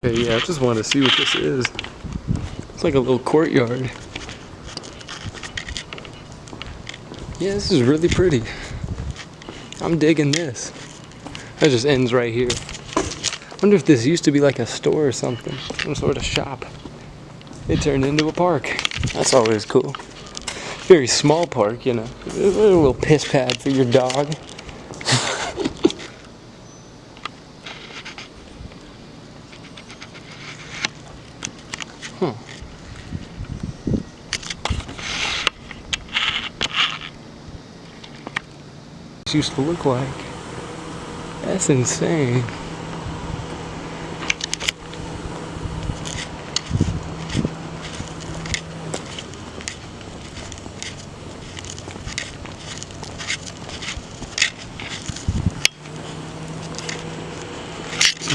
Okay, yeah, I just wanted to see what this is. It's like a little courtyard. Yeah, this is really pretty. I'm digging this. That just ends right here. Wonder if this used to be like a store or something. Some sort of shop. It turned into a park. That's always cool. Very small park, you know. A little piss pad for your dog. Huh. This used to look like. That's insane.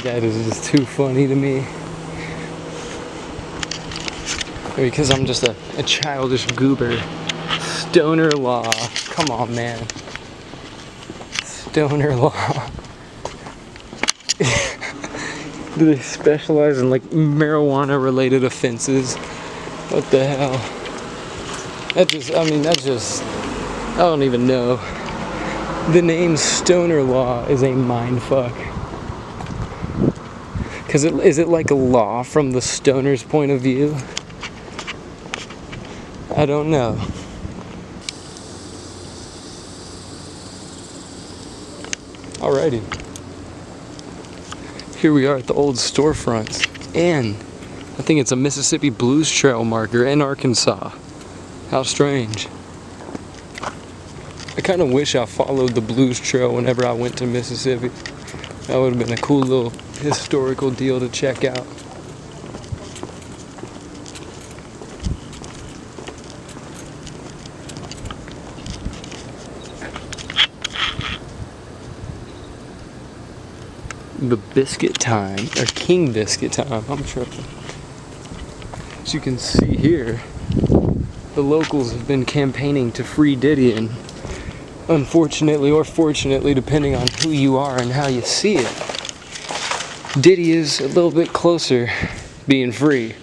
That is just too funny to me. Because I'm just a childish goober. Stoner law. Come on, man. Stoner law. Do they specialize in like marijuana related offenses? What the hell? I don't even know. The name Stoner Law is a mindfuck. Cause is it like a law from the stoner's point of view? I don't know. Alrighty. Here we are at the old storefronts. And I think it's a Mississippi Blues Trail marker in Arkansas. How strange. I kind of wish I followed the Blues Trail whenever I went to Mississippi. That would have been a cool little historical deal to check out. The biscuit time, or King Biscuit time, I'm tripping. As you can see here, the locals have been campaigning to free Diddy, and unfortunately or fortunately, depending on who you are and how you see it, Diddy is a little bit closer being free.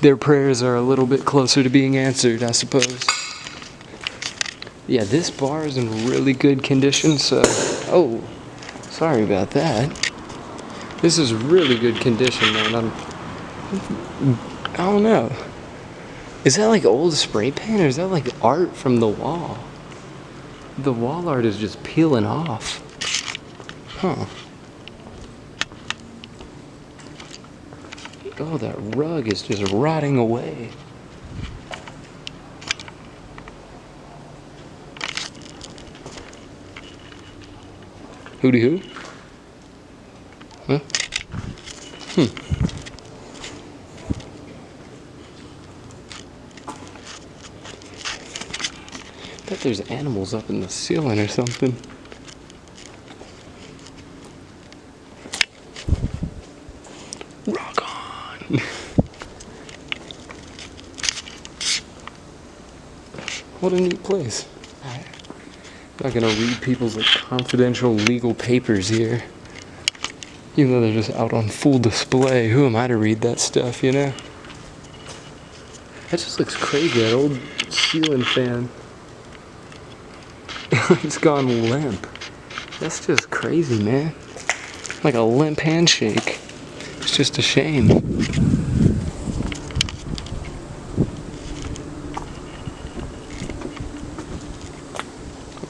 Their prayers are a little bit closer to being answered, I suppose. Yeah, this bar is in really good condition, so... Oh, sorry about that. This is really good condition, man. I don't know. Is that like old spray paint, or is that like art from the wall? The wall art is just peeling off. Huh. Oh, that rug is just rotting away. Hooty hoo? Huh? Bet there's animals up in the ceiling or something. Rock on! What a neat place. I'm not gonna read people's like confidential legal papers here. Even though they're just out on full display, who am I to read that stuff, you know? That just looks crazy, that old ceiling fan. It's gone limp. That's just crazy, man. Like a limp handshake. It's just a shame.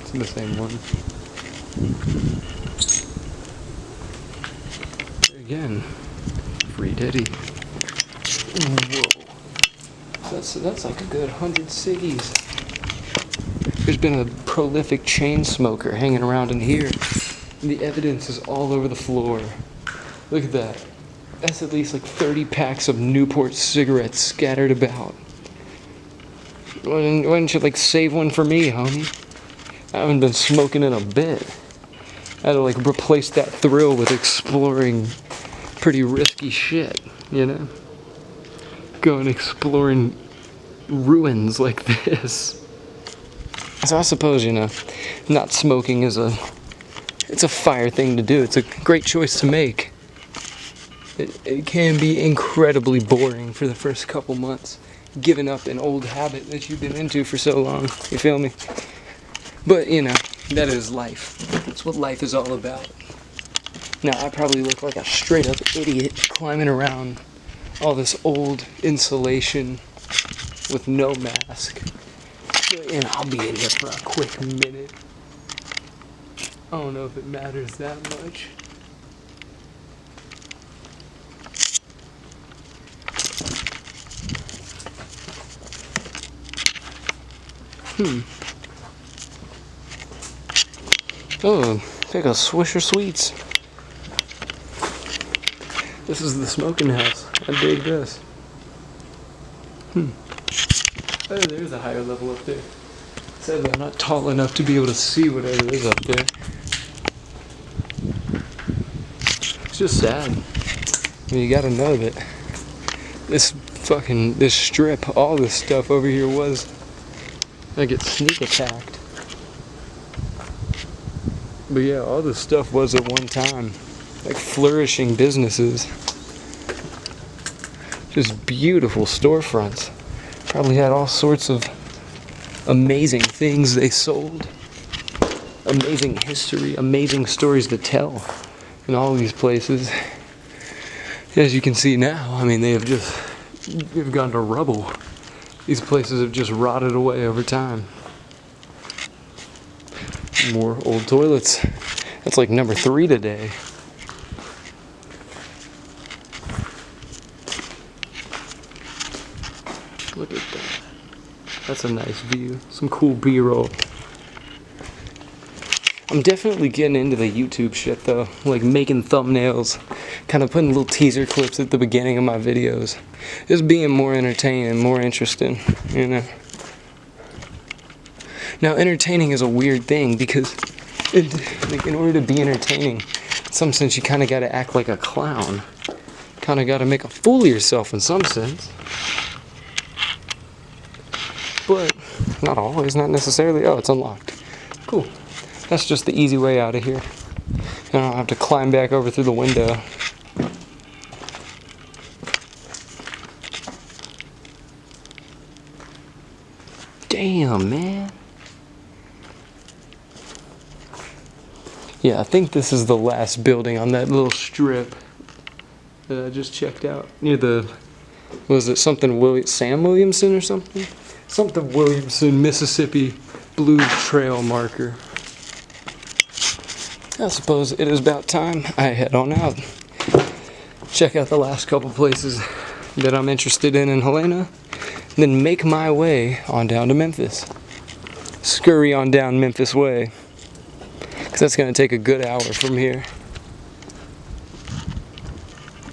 It's the same one. Again, free Diddy. Whoa. That's like a good 100 ciggies. There's been a prolific chain smoker hanging around in here. The evidence is all over the floor. Look at that. That's at least like 30 packs of Newport cigarettes scattered about. Why didn't you like save one for me, homie? I haven't been smoking in a bit. I had to like replace that thrill with exploring pretty risky shit, you know? Going exploring ruins like this. So I suppose, you know, not smoking is it's a fire thing to do. It's a great choice to make. it can be incredibly boring for the first couple months, giving up an old habit that you've been into for so long. You feel me? But, you know, that is life. That's what life is all about. Now, I probably look like a straight up idiot climbing around all this old insulation with no mask. And I'll be in here for a quick minute. I don't know if it matters that much. Oh, take a Swisher Sweets. This is the smoking house. I dig this. Oh, there's a higher level up there. Sadly, I'm not tall enough to be able to see whatever is up there. It's just sad. I mean, you gotta know that this strip, all this stuff over here was, I get sneak attacked. But yeah, all this stuff was at one time, like flourishing businesses. Just beautiful storefronts. Probably had all sorts of amazing things they sold. Amazing history, amazing stories to tell in all these places. As you can see now, I mean, they've gone to rubble. These places have just rotted away over time. More old toilets. That's like number 3 today. Look at that. That's a nice view. Some cool B-roll. I'm definitely getting into the YouTube shit though. Like making thumbnails. Kind of putting little teaser clips at the beginning of my videos. Just being more entertaining, more interesting, you know. Now, entertaining is a weird thing because in order to be entertaining, in some sense you kind of got to act like a clown. Kind of got to make a fool of yourself in some sense. But not always, not necessarily. Oh, it's unlocked. Cool. That's just the easy way out of here. I don't have to climb back over through the window. Damn, man. Yeah, I think this is the last building on that little strip that I just checked out. Near the, was it something Sam Williamson or something? Something Williamson, Mississippi Blues Trail marker. I suppose it is about time I head on out. Check out the last couple places that I'm interested in Helena. Then make my way on down to Memphis. Scurry on down Memphis Way. Because that's going to take a good hour from here.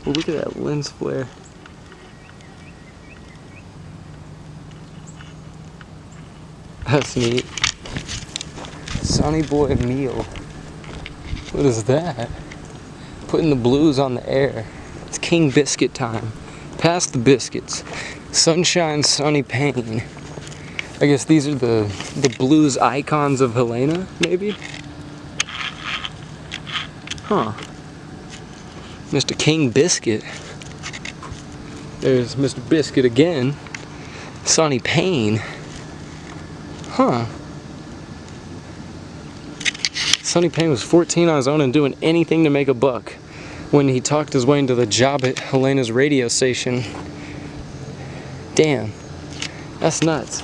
Well, look at that lens flare. That's neat. Sonny Boy meal. What is that? Putting the blues on the air. It's King Biscuit time. Pass the biscuits. Sunshine, Sonny Payne. I guess these are the blues icons of Helena, maybe? Huh. Mr. King Biscuit. There's Mr. Biscuit again. Sonny Payne. Huh. Sonny Payne was 14 on his own and doing anything to make a buck when he talked his way into the job at Helena's radio station. Damn. That's nuts.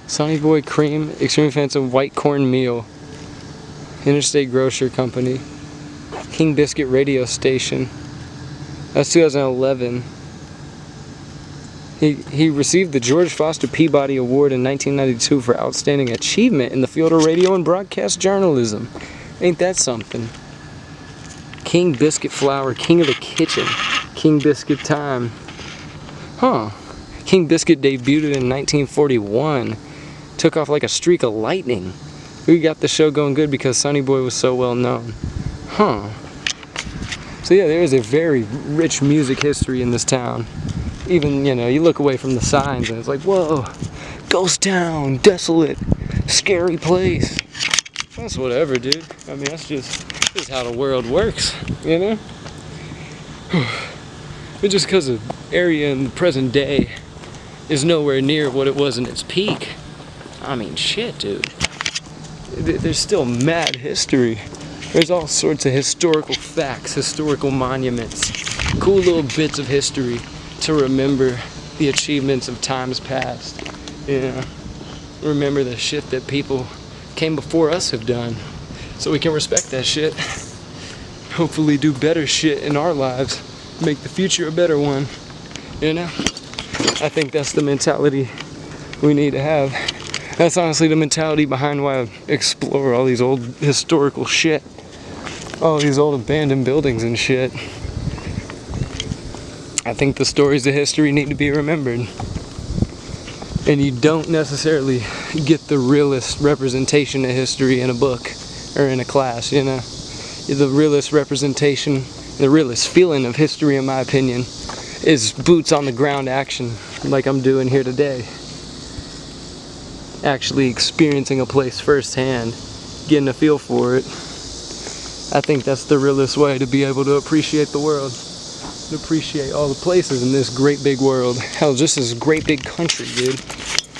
Sonny Boy Cream, Extreme Fancy White Corn Meal. Interstate Grocer Company. King Biscuit Radio Station. That's 2011. He received the George Foster Peabody Award in 1992 for outstanding achievement in the field of radio and broadcast journalism. Ain't that something? King Biscuit Flour, King of the Kitchen. King Biscuit Time. Huh. King Biscuit debuted in 1941. Took off like a streak of lightning. We got the show going good because Sonny Boy was so well known. Huh. So yeah, there is a very rich music history in this town. Even, you know, you look away from the signs and it's like, whoa, ghost town, desolate, scary place. That's whatever, dude. I mean, that's just This is how the world works, you know? But just because an area in the present day is nowhere near what it was in its peak, I mean, shit, dude. There's still mad history. There's all sorts of historical facts, historical monuments, cool little bits of history to remember the achievements of times past. You know, remember the shit that people came before us have done, so we can respect that shit. Hopefully do better shit in our lives, make the future a better one. You know, I think that's the mentality we need to have. That's honestly the mentality behind why I explore all these old historical shit, all these old abandoned buildings and shit. I think the stories of history need to be remembered. And you don't necessarily get the realist representation of history in a book or in a class, you know. The realist representation, the realist feeling of history, in my opinion, is boots on the ground action, like I'm doing here today. Actually experiencing a place firsthand, getting a feel for it. I think that's the realest way to be able to appreciate the world, to appreciate all the places in this great big world. Hell, just this great big country, dude.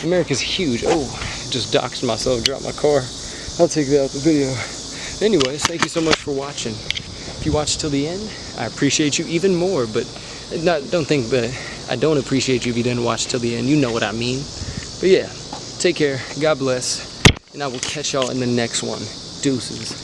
America's huge. Oh, just doxed myself, dropped my car. I'll take that out the video. Anyways, thank you so much for watching. If you watched till the end, I appreciate you even more, but don't think that I don't appreciate you if you didn't watch till the end. You know what I mean. But yeah, take care, God bless, and I will catch y'all in the next one. Deuces.